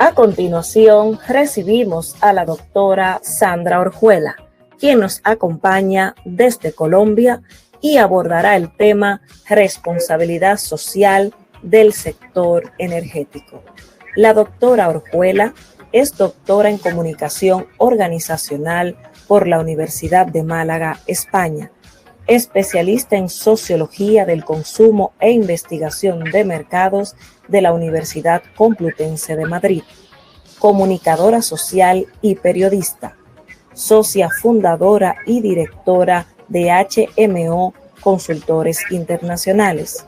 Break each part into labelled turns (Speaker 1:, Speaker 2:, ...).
Speaker 1: A continuación, recibimos a la doctora Sandra Orjuela, quien nos acompaña desde Colombia y abordará el tema responsabilidad social del sector energético. La doctora Orjuela es doctora en comunicación organizacional por la Universidad de Málaga, España, especialista en sociología del consumo e investigación de mercados de la Universidad Complutense de Madrid, comunicadora social y periodista, socia fundadora y directora de HMO Consultores Internacionales,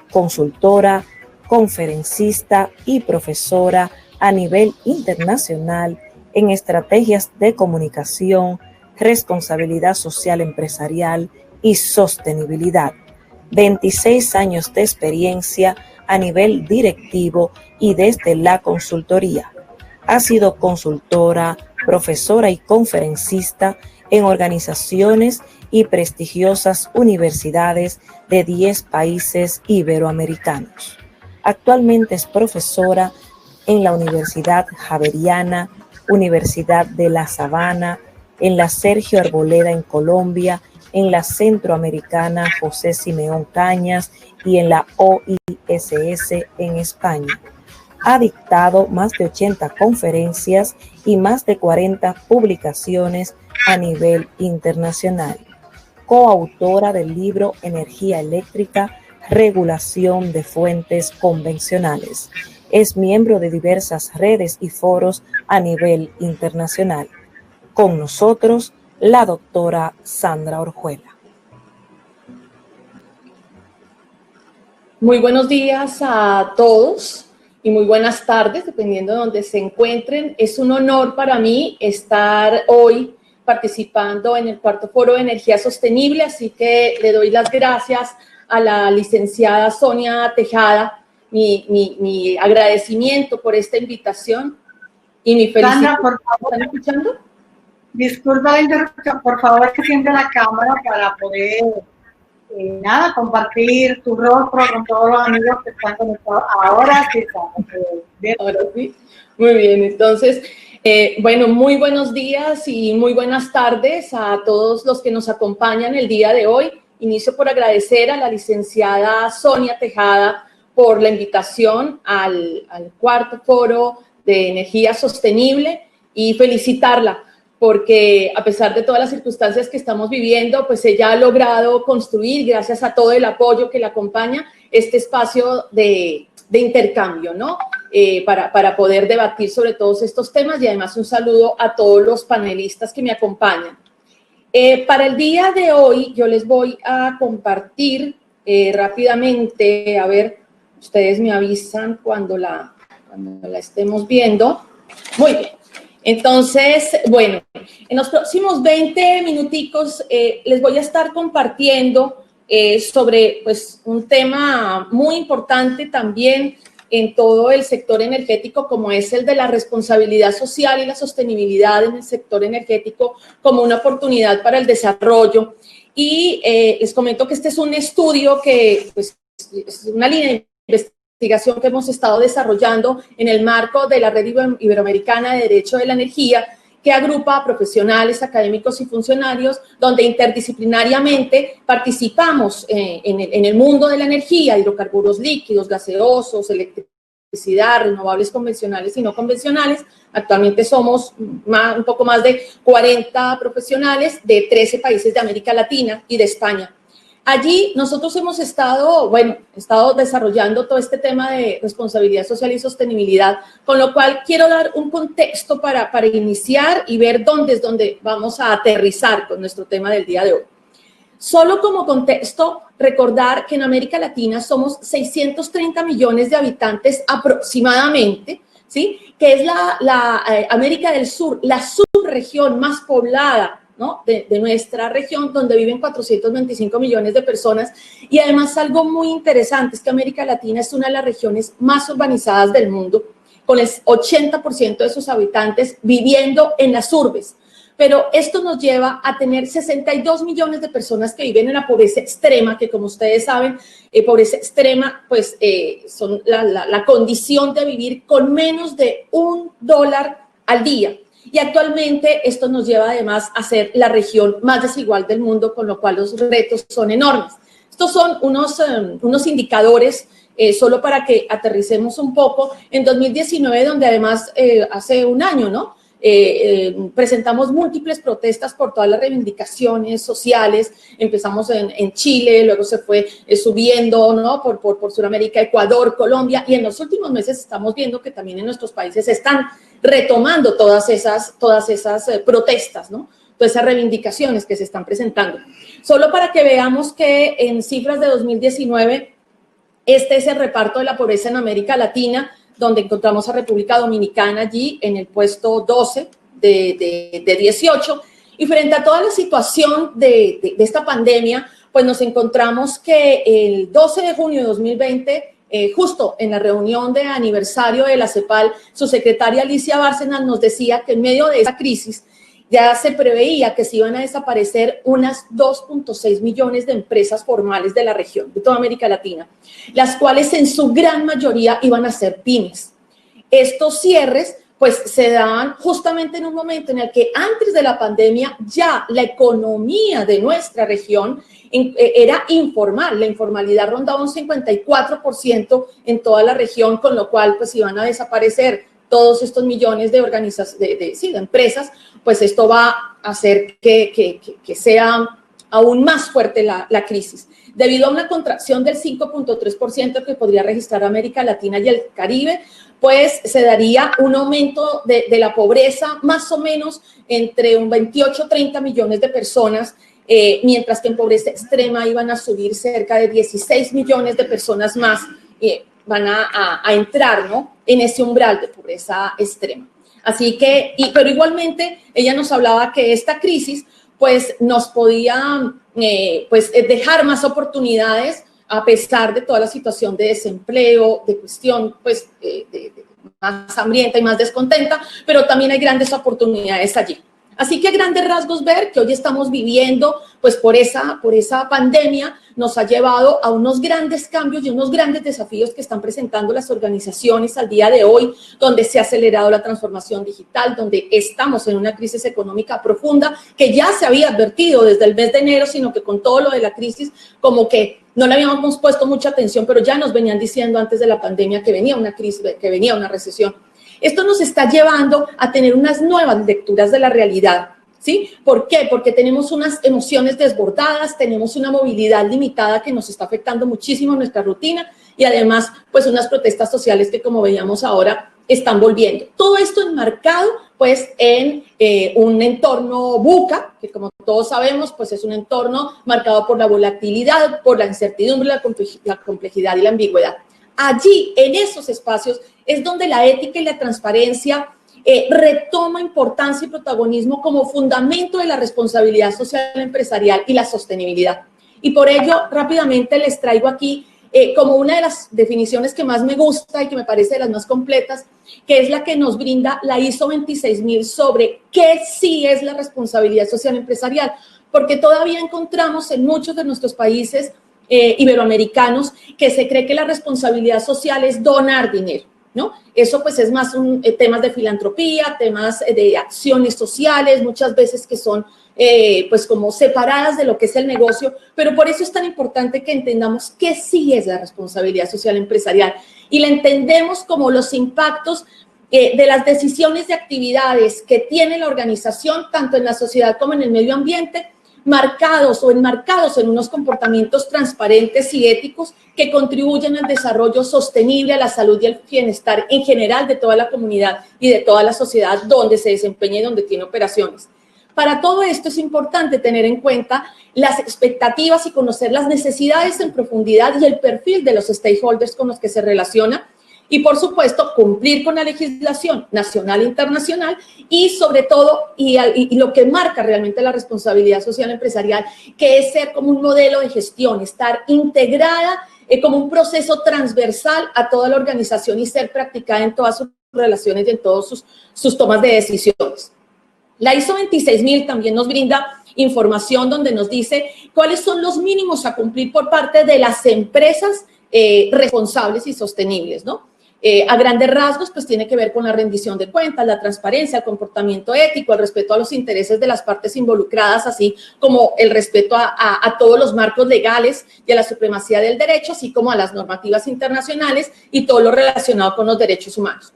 Speaker 1: consultora, conferencista y profesora a nivel internacional en estrategias de comunicación, responsabilidad social empresarial y sostenibilidad. 26 años de experiencia a nivel directivo y desde la consultoría. Ha sido consultora, profesora y conferencista en organizaciones y prestigiosas universidades de 10 países iberoamericanos. Actualmente es profesora en la Universidad Javeriana, Universidad de La Sabana, en la Sergio Arboleda en Colombia, en la Centroamericana José Simeón Cañas y en la OISS en España. Ha dictado más de 80 conferencias y más de 40 publicaciones a nivel internacional. Coautora del libro Energía Eléctrica, Regulación de Fuentes Convencionales. Es miembro de diversas redes y foros a nivel internacional. Con nosotros, la doctora Sandra Orjuela.
Speaker 2: Muy buenos días a todos y muy buenas tardes, dependiendo de donde se encuentren. Es un honor para mí estar hoy participando en el cuarto foro de energía sostenible, así que le doy las gracias a la licenciada Sonia Tejada, mi agradecimiento por esta invitación y mi felicitación.
Speaker 3: Sandra, por favor,
Speaker 2: ¿Están escuchando?
Speaker 3: Disculpa la interrupción, por favor, enciende la cámara para poder, compartir tu rostro con todos los amigos que están conectados. Ahora sí,
Speaker 2: Ahora sí. Muy bien, entonces, bueno, muy buenos días y muy buenas tardes a todos los que nos acompañan el día de hoy. Inicio por agradecer a la licenciada Sonia Tejada por la invitación al cuarto foro de energía sostenible y felicitarla porque a pesar de todas las circunstancias que estamos viviendo, pues ella ha logrado construir, gracias a todo el apoyo que la acompaña, este espacio de intercambio, ¿no? Para poder debatir sobre todos estos temas y además un saludo a todos los panelistas que me acompañan. Para el día de hoy yo les voy a compartir rápidamente, a ver, ustedes me avisan cuando la estemos viendo. Muy bien. Entonces, bueno, en los próximos 20 minuticos les voy a estar compartiendo sobre pues, un tema muy importante también en todo el sector energético, como es el de la responsabilidad social y la sostenibilidad en el sector energético como una oportunidad para el desarrollo. Y les comento que este es un estudio que pues, es una línea de investigación que hemos estado desarrollando en el marco de la Red Iberoamericana de Derecho de la Energía, que agrupa a profesionales, académicos y funcionarios, donde interdisciplinariamente participamos en el mundo de la energía, hidrocarburos líquidos, gaseosos, electricidad, renovables convencionales y no convencionales. Actualmente somos un poco más de 40 profesionales de 13 países de América Latina y de España. Allí nosotros hemos estado desarrollando todo este tema de responsabilidad social y sostenibilidad, con lo cual quiero dar un contexto para iniciar y ver dónde es donde vamos a aterrizar con nuestro tema del día de hoy. Solo como contexto, recordar que en América Latina somos 630 millones de habitantes aproximadamente, ¿sí? Que es la América del Sur, la subregión más poblada, ¿no? de nuestra región, donde viven 425 millones de personas. Y además algo muy interesante es que América Latina es una de las regiones más urbanizadas del mundo, con el 80% de sus habitantes viviendo en las urbes. pero esto nos lleva a tener 62 millones de personas que viven en la pobreza extrema, que como ustedes saben, pobreza extrema, pues son la condición de vivir con menos de $1 al día. Y actualmente esto nos lleva además a ser la región más desigual del mundo, con lo cual los retos son enormes. Estos son unos indicadores, solo para que aterricemos un poco, en 2019, donde además hace un año, ¿no? Presentamos múltiples protestas por todas las reivindicaciones sociales. Empezamos en Chile, luego se fue subiendo, ¿no? por Sudamérica, Ecuador, Colombia, y en los últimos meses estamos viendo que también en nuestros países se están retomando todas esas protestas, ¿no? Todas esas reivindicaciones que se están presentando. Solo para que veamos que en cifras de 2019, este es el reparto de la pobreza en América Latina, donde encontramos a República Dominicana allí en el puesto 12 de 18. Y frente a toda la situación de esta pandemia, pues nos encontramos que el 12 de junio de 2020, justo en la reunión de aniversario de la CEPAL, su secretaria Alicia Bárcenas nos decía que en medio de esa crisis ya se preveía que se iban a desaparecer unas 2.6 millones de empresas formales de la región, de toda América Latina, las cuales en su gran mayoría iban a ser pymes. Estos cierres pues se dan justamente en un momento en el que antes de la pandemia ya la economía de nuestra región era informal, la informalidad rondaba un 54% en toda la región, con lo cual pues iban a desaparecer todos estos millones de de empresas. Pues esto va a hacer que sea aún más fuerte la crisis. Debido a una contracción del 5.3% que podría registrar América Latina y el Caribe, pues se daría un aumento de la pobreza más o menos entre un 28 30 millones de personas, mientras que en pobreza extrema iban a subir cerca de 16 millones de personas más, van a entrar, ¿no?, en ese umbral de pobreza extrema. Así que, pero igualmente ella nos hablaba que esta crisis pues nos podía pues dejar más oportunidades a pesar de toda la situación de desempleo, de cuestión pues más hambrienta y más descontenta, pero también hay grandes oportunidades allí. Así que a grandes rasgos ver que hoy estamos viviendo, pues por esa pandemia nos ha llevado a unos grandes cambios y unos grandes desafíos que están presentando las organizaciones al día de hoy, donde se ha acelerado la transformación digital, donde estamos en una crisis económica profunda que ya se había advertido desde el mes de enero, sino que con todo lo de la crisis como que no le habíamos puesto mucha atención, pero ya nos venían diciendo antes de la pandemia que venía una crisis, que venía una recesión. Esto nos está llevando a tener unas nuevas lecturas de la realidad, ¿sí? ¿Por qué? Porque tenemos unas emociones desbordadas, tenemos una movilidad limitada que nos está afectando muchísimo nuestra rutina y además, pues unas protestas sociales que, como veíamos ahora, están volviendo. Todo esto enmarcado, pues, en un entorno VUCA, que como todos sabemos, pues es un entorno marcado por la volatilidad, por la incertidumbre, la complejidad y la ambigüedad. Allí, en esos espacios, es donde la ética y la transparencia retoma importancia y protagonismo como fundamento de la responsabilidad social empresarial y la sostenibilidad. Y por ello, rápidamente les traigo aquí como una de las definiciones que más me gusta y que me parece de las más completas, que es la que nos brinda la ISO 26000 sobre qué sí es la responsabilidad social empresarial, porque todavía encontramos en muchos de nuestros países iberoamericanos que se cree que la responsabilidad social es donar dinero, ¿no? Eso pues es más temas de filantropía, temas de acciones sociales, muchas veces que son pues como separadas de lo que es el negocio, pero por eso es tan importante que entendamos qué sí es la responsabilidad social empresarial y la entendemos como los impactos de las decisiones de actividades que tiene la organización, tanto en la sociedad como en el medio ambiente, marcados o enmarcados en unos comportamientos transparentes y éticos que contribuyen al desarrollo sostenible, a la salud y al bienestar en general de toda la comunidad y de toda la sociedad donde se desempeña y donde tiene operaciones. Para todo esto es importante tener en cuenta las expectativas y conocer las necesidades en profundidad y el perfil de los stakeholders con los que se relaciona y, por supuesto, cumplir con la legislación nacional e internacional y, sobre todo, y lo que marca realmente la responsabilidad social empresarial, que es ser como un modelo de gestión, estar integrada como un proceso transversal a toda la organización y ser practicada en todas sus relaciones y en todas sus tomas de decisiones. La ISO 26000 también nos brinda información donde nos dice cuáles son los mínimos a cumplir por parte de las empresas responsables y sostenibles, ¿no? A grandes rasgos, pues tiene que ver con la rendición de cuentas, la transparencia, el comportamiento ético, el respeto a los intereses de las partes involucradas, así como el respeto a todos los marcos legales y a la supremacía del derecho, así como a las normativas internacionales y todo lo relacionado con los derechos humanos.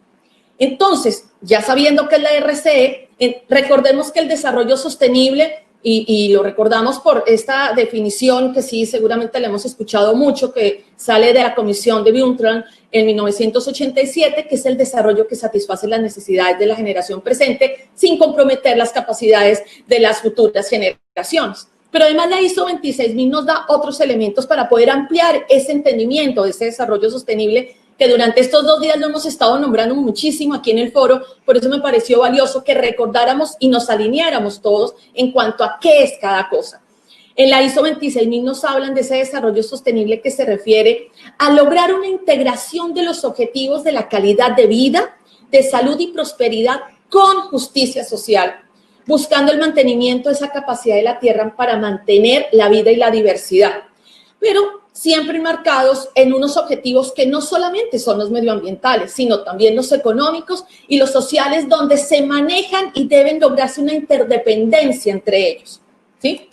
Speaker 2: Entonces, ya sabiendo qué es la RCE, recordemos que el desarrollo sostenible, y lo recordamos por esta definición que sí, seguramente la hemos escuchado mucho, que sale de la Comisión de Brundtland en 1987, que es el desarrollo que satisface las necesidades de la generación presente sin comprometer las capacidades de las futuras generaciones. Pero además la ISO 26000 nos da otros elementos para poder ampliar ese entendimiento de ese desarrollo sostenible que durante estos 2 días lo hemos estado nombrando muchísimo aquí en el foro. Por eso me pareció valioso que recordáramos y nos alineáramos todos en cuanto a qué es cada cosa. En la ISO 26000 nos hablan de ese desarrollo sostenible que se refiere a lograr una integración de los objetivos de la calidad de vida, de salud y prosperidad con justicia social, buscando el mantenimiento de esa capacidad de la tierra para mantener la vida y la diversidad, pero siempre marcados en unos objetivos que no solamente son los medioambientales, sino también los económicos y los sociales, donde se manejan y deben lograrse una interdependencia entre ellos, ¿sí?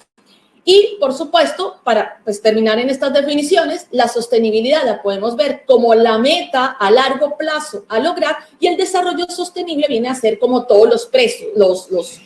Speaker 2: Y, por supuesto, para pues, terminar en estas definiciones, la sostenibilidad la podemos ver como la meta a largo plazo a lograr, y el desarrollo sostenible viene a ser como todos los precios, los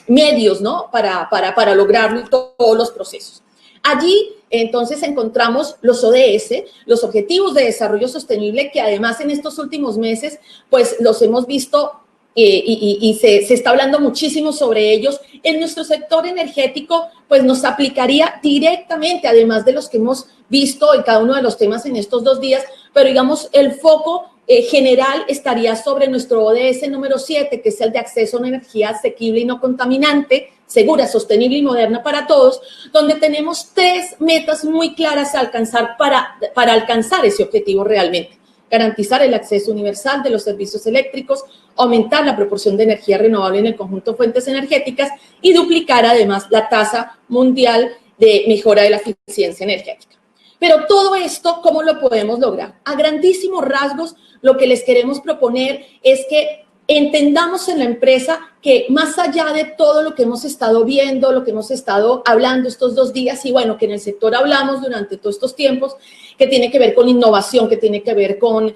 Speaker 2: medios, ¿no? Para lograrlo y todos los procesos. Allí, entonces, encontramos los ODS, los Objetivos de Desarrollo Sostenible, que además en estos últimos meses, pues los hemos visto y se está hablando muchísimo sobre ellos. En nuestro sector energético, pues nos aplicaría directamente, además de los que hemos visto en cada uno de los temas en estos 2 días, pero digamos, el foco general estaría sobre nuestro ODS número 7, que es el de acceso a una energía asequible y no contaminante, segura, sostenible y moderna para todos, donde tenemos 3 metas muy claras a alcanzar para alcanzar ese objetivo realmente. Garantizar el acceso universal de los servicios eléctricos, aumentar la proporción de energía renovable en el conjunto de fuentes energéticas y duplicar además la tasa mundial de mejora de la eficiencia energética. Pero todo esto, ¿cómo lo podemos lograr? A grandísimos rasgos, lo que les queremos proponer es que entendamos en la empresa que más allá de todo lo que hemos estado viendo, lo que hemos estado hablando estos 2 días, y bueno, que en el sector hablamos durante todos estos tiempos, que tiene que ver con innovación, que tiene que ver con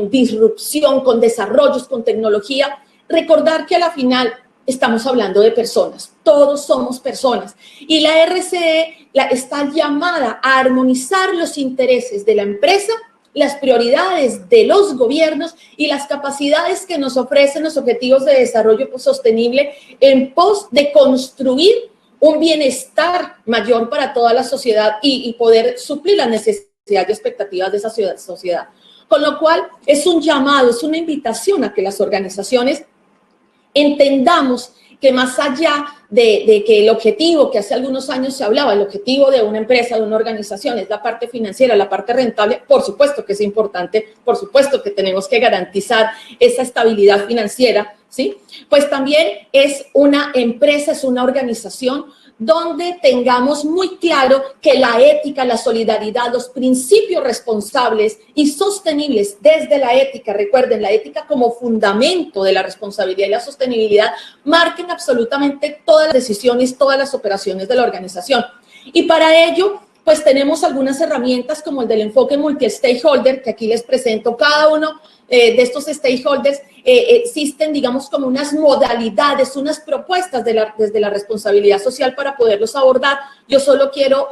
Speaker 2: disrupción, con desarrollos, con tecnología, recordar que a la final estamos hablando de personas, todos somos personas, y la RCE está llamada a armonizar los intereses de la empresa, las prioridades de los gobiernos y las capacidades que nos ofrecen los objetivos de desarrollo sostenible en pos de construir un bienestar mayor para toda la sociedad y poder suplir las necesidades y expectativas de esa sociedad. Con lo cual, es un llamado, es una invitación a que las organizaciones entendamos que más allá de que el objetivo que hace algunos años se hablaba, el objetivo de una empresa, de una organización, es la parte financiera, la parte rentable, por supuesto que es importante, por supuesto que tenemos que garantizar esa estabilidad financiera, ¿sí? Pues también es una empresa, es una organización donde tengamos muy claro que la ética, la solidaridad, los principios responsables y sostenibles desde la ética, recuerden, la ética como fundamento de la responsabilidad y la sostenibilidad, marquen absolutamente todas las decisiones, todas las operaciones de la organización. Y para ello, pues tenemos algunas herramientas como el del enfoque multi-stakeholder, que aquí les presento cada uno de estos stakeholders. Existen, digamos, como unas modalidades, unas propuestas desde la responsabilidad social para poderlos abordar. Yo solo quiero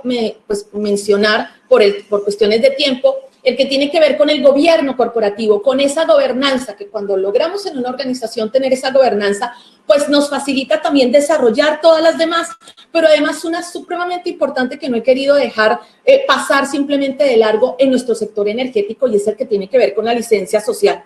Speaker 2: mencionar, por cuestiones de tiempo, el que tiene que ver con el gobierno corporativo, con esa gobernanza, que cuando logramos en una organización tener esa gobernanza, pues nos facilita también desarrollar todas las demás, pero además una supremamente importante que no he querido dejar pasar simplemente de largo en nuestro sector energético, y es el que tiene que ver con la licencia social.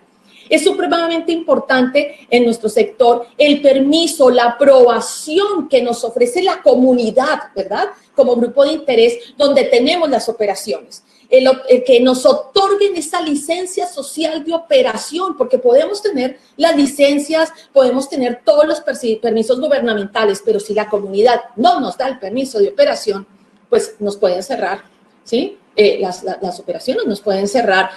Speaker 2: Es supremamente importante en nuestro sector el permiso, la aprobación que nos ofrece la comunidad, ¿verdad? Como grupo de interés donde tenemos las operaciones. el que nos otorguen esa licencia social de operación, porque podemos tener las licencias, podemos tener todos los permisos gubernamentales, pero si la comunidad no nos da el permiso de operación, pues nos pueden cerrar, ¿sí? Las operaciones, nos pueden cerrar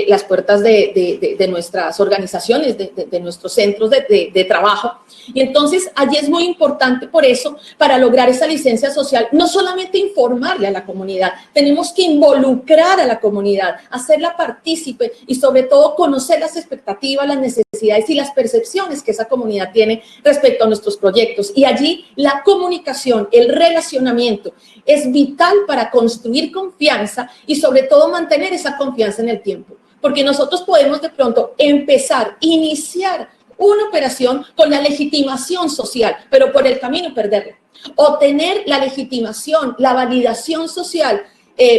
Speaker 2: las puertas de nuestras organizaciones, de nuestros centros de trabajo. Y entonces allí es muy importante por eso, para lograr esa licencia social, no solamente informarle a la comunidad, tenemos que involucrar a la comunidad, hacerla partícipe y sobre todo conocer las expectativas, las necesidades y las percepciones que esa comunidad tiene respecto a nuestros proyectos. Y allí la comunicación, el relacionamiento es vital para construir confianza y sobre todo mantener esa confianza en el tiempo, porque nosotros podemos de pronto iniciar una operación con la legitimación social, pero por el camino perderla, o tener la legitimación, la validación social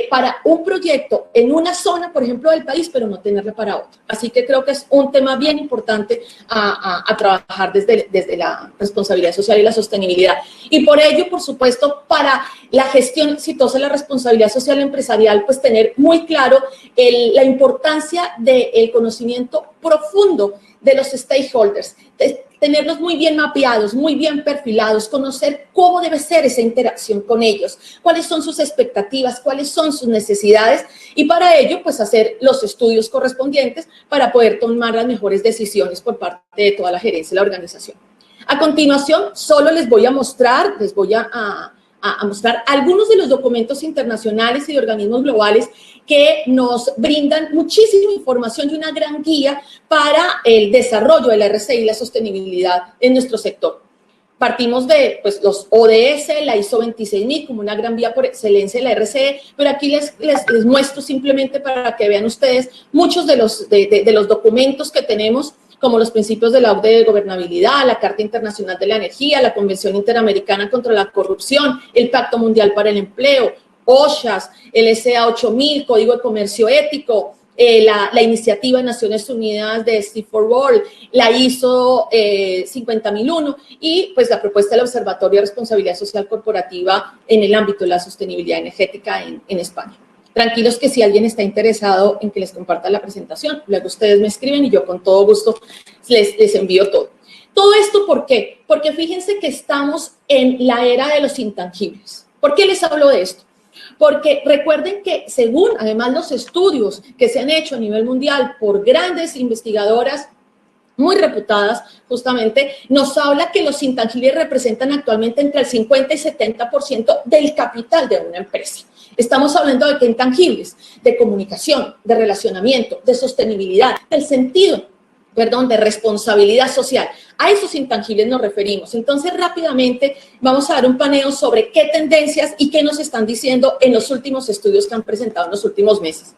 Speaker 2: para un proyecto en una zona, por ejemplo, del país, pero no tenerla para otro. Así que creo que es un tema bien importante a trabajar desde la responsabilidad social y la sostenibilidad. Y por ello, por supuesto, para la gestión exitosa de la responsabilidad social empresarial, pues tener muy claro la importancia del conocimiento profundo de los stakeholders, tenerlos muy bien mapeados, muy bien perfilados, conocer cómo debe ser esa interacción con ellos, cuáles son sus expectativas, cuáles son sus necesidades, y para ello, pues hacer los estudios correspondientes para poder tomar las mejores decisiones por parte de toda la gerencia de la organización. A continuación, solo les voy a mostrar, mostrar algunos de los documentos internacionales y de organismos globales que nos brindan muchísima información y una gran guía para el desarrollo de la RCI y la sostenibilidad en nuestro sector. Partimos de pues, los ODS, la ISO 26000 como una gran vía por excelencia de la RCE, pero aquí les muestro simplemente para que vean ustedes muchos de los documentos que tenemos, como los principios de la OCDE de gobernabilidad, la Carta Internacional de la Energía, la Convención Interamericana contra la Corrupción, el Pacto Mundial para el Empleo, OSHAS, el SA 8000, Código de Comercio Ético, la Iniciativa de Naciones Unidas de Sea for All, la ISO 50001 y pues la propuesta del Observatorio de Responsabilidad Social Corporativa en el ámbito de la sostenibilidad energética en España. Tranquilos que si alguien está interesado en que les comparta la presentación, luego ustedes me escriben y yo con todo gusto les envío todo. ¿Todo esto por qué? Porque fíjense que estamos en la era de los intangibles. ¿Por qué les hablo de esto? Porque recuerden que según además los estudios que se han hecho a nivel mundial por grandes investigadoras muy reputadas, justamente, nos habla que los intangibles representan actualmente entre el 50 y 70% del capital de una empresa. Estamos hablando de qué intangibles, de comunicación, de relacionamiento, de sostenibilidad, del sentido, de responsabilidad social. A esos intangibles nos referimos. Entonces, rápidamente vamos a dar un paneo sobre qué tendencias y qué nos están diciendo en los últimos estudios que han presentado en los últimos meses.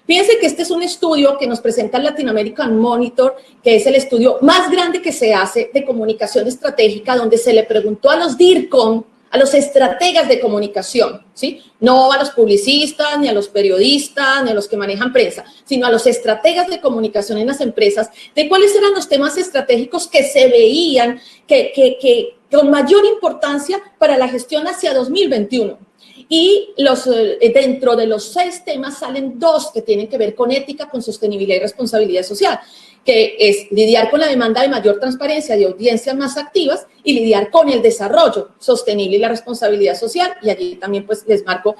Speaker 2: Fíjense que este es un estudio que nos presenta el Latin American Monitor, que es el estudio más grande que se hace de comunicación estratégica, donde se le preguntó a los DIRCOM, a los estrategas de comunicación, ¿sí? No a los publicistas, ni a los periodistas, ni a los que manejan prensa, sino a los estrategas de comunicación en las empresas, de cuáles eran los temas estratégicos que se veían que con mayor importancia para la gestión hacia 2021. Y dentro de los 6 temas salen 2 que tienen que ver con ética, con sostenibilidad y responsabilidad social, que es lidiar con la demanda de mayor transparencia, de audiencias más activas y lidiar con el desarrollo sostenible y la responsabilidad social. Y allí también pues les marco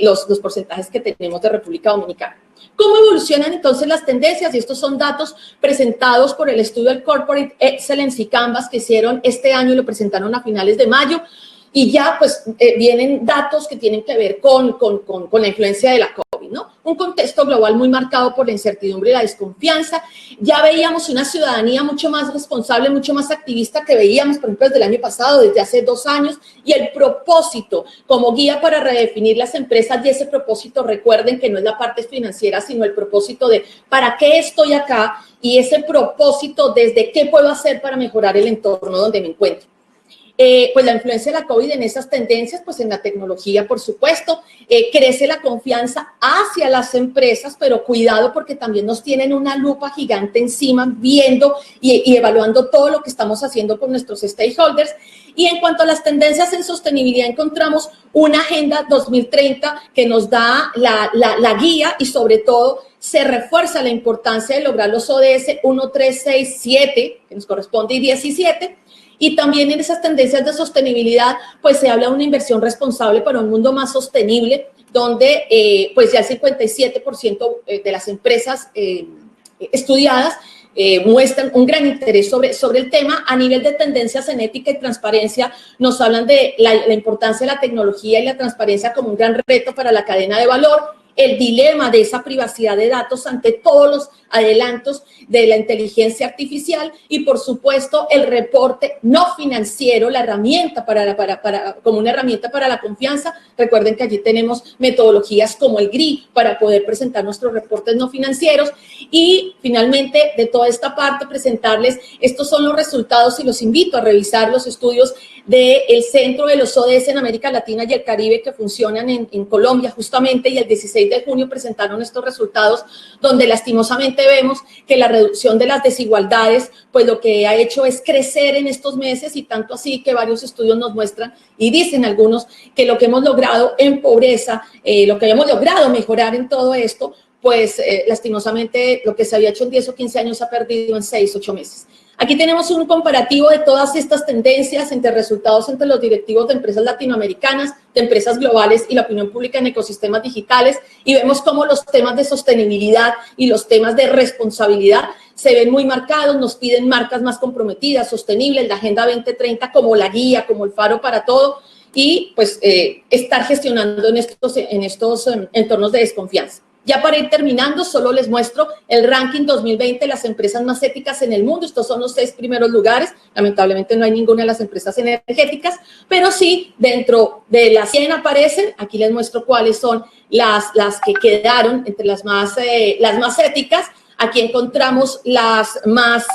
Speaker 2: los porcentajes que tenemos de República Dominicana. ¿Cómo evolucionan entonces las tendencias? Y estos son datos presentados por el estudio del Corporate Excellence Canvas que hicieron este año y lo presentaron a finales de mayo. Y ya pues vienen datos que tienen que ver con la influencia de la COVID, ¿no? Un contexto global muy marcado por la incertidumbre y la desconfianza. Ya veíamos una ciudadanía mucho más responsable, mucho más activista que veíamos, por ejemplo, desde el año pasado, desde hace 2 años, y el propósito como guía para redefinir las empresas, y ese propósito, recuerden que no es la parte financiera, sino el propósito de ¿para qué estoy acá? Y ese propósito desde qué puedo hacer para mejorar el entorno donde me encuentro. pues la influencia de la COVID en esas tendencias, pues en la tecnología, por supuesto, crece la confianza hacia las empresas, pero cuidado porque también nos tienen una lupa gigante encima viendo y evaluando todo lo que estamos haciendo con nuestros stakeholders. Y en cuanto a las tendencias en sostenibilidad, encontramos una Agenda 2030 que nos da la guía y sobre todo se refuerza la importancia de lograr los ODS 1, 3, 6, 7, que nos corresponde, y 17. Y también en esas tendencias de sostenibilidad, pues se habla de una inversión responsable para un mundo más sostenible, donde pues ya el 57% de las empresas estudiadas muestran un gran interés sobre el tema. A nivel de tendencias en ética y transparencia, nos hablan de la importancia de la tecnología y la transparencia como un gran reto para la cadena de valor, el dilema de esa privacidad de datos ante todos los adelantos de la inteligencia artificial y, por supuesto, el reporte no financiero, la herramienta como una herramienta para la confianza. Recuerden que allí tenemos metodologías como el GRI para poder presentar nuestros reportes no financieros. Y, finalmente, de toda esta parte, presentarles, estos son los resultados y los invito a revisar los estudios del Centro de los ODS en América Latina y el Caribe que funcionan en Colombia justamente, y el 16 de junio presentaron estos resultados donde lastimosamente vemos que la reducción de las desigualdades pues lo que ha hecho es crecer en estos meses, y tanto así que varios estudios nos muestran y dicen algunos que lo que hemos logrado en pobreza, lo que hemos logrado mejorar en todo esto, pues lastimosamente lo que se había hecho en 10 o 15 años se ha perdido en 6, 8 meses. Aquí tenemos un comparativo de todas estas tendencias entre resultados entre los directivos de empresas latinoamericanas, de empresas globales y la opinión pública en ecosistemas digitales, y vemos cómo los temas de sostenibilidad y los temas de responsabilidad se ven muy marcados. Nos piden marcas más comprometidas, sostenibles, la Agenda 2030 como la guía, como el faro para todo, y pues estar gestionando en estos entornos de desconfianza. Ya para ir terminando, solo les muestro el ranking 2020 de las empresas más éticas en el mundo. Estos son los 6 primeros lugares. Lamentablemente no hay ninguna de las empresas energéticas, pero sí dentro de las 100 aparecen. Aquí les muestro cuáles son las que quedaron entre las más éticas. Aquí encontramos las más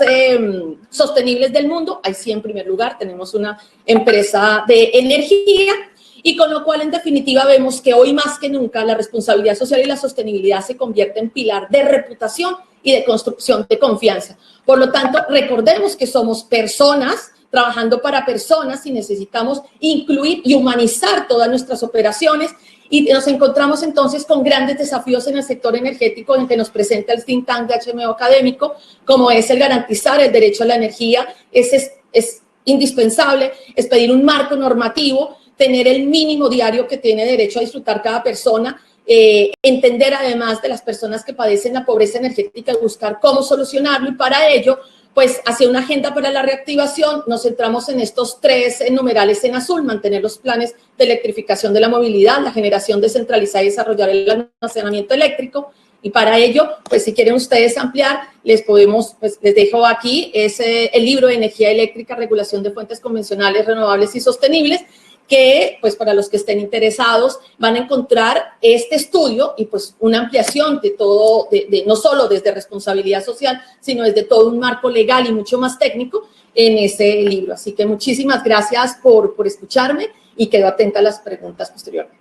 Speaker 2: sostenibles del mundo. Hay 100 en primer lugar. Tenemos una empresa de energía. Y con lo cual, en definitiva, vemos que hoy más que nunca la responsabilidad social y la sostenibilidad se convierte en pilar de reputación y de construcción de confianza. Por lo tanto, recordemos que somos personas trabajando para personas y necesitamos incluir y humanizar todas nuestras operaciones, y nos encontramos entonces con grandes desafíos en el sector energético en que nos presenta el think tank de HMO Académico, como es el garantizar el derecho a la energía. Es indispensable, es pedir un marco normativo, tener el mínimo diario que tiene derecho a disfrutar cada persona, entender además de las personas que padecen la pobreza energética y buscar cómo solucionarlo, y para ello, pues hacia una agenda para la reactivación nos centramos en estos 3 numerales en azul: mantener los planes de electrificación de la movilidad, la generación descentralizada y desarrollar el almacenamiento eléctrico. Y para ello, pues si quieren ustedes ampliar, les dejo aquí el libro de energía eléctrica, regulación de fuentes convencionales, renovables y sostenibles, que pues para los que estén interesados van a encontrar este estudio y pues una ampliación de todo, no solo desde responsabilidad social, sino desde todo un marco legal y mucho más técnico en ese libro. Así que muchísimas gracias por escucharme y quedo atenta a las preguntas posteriormente.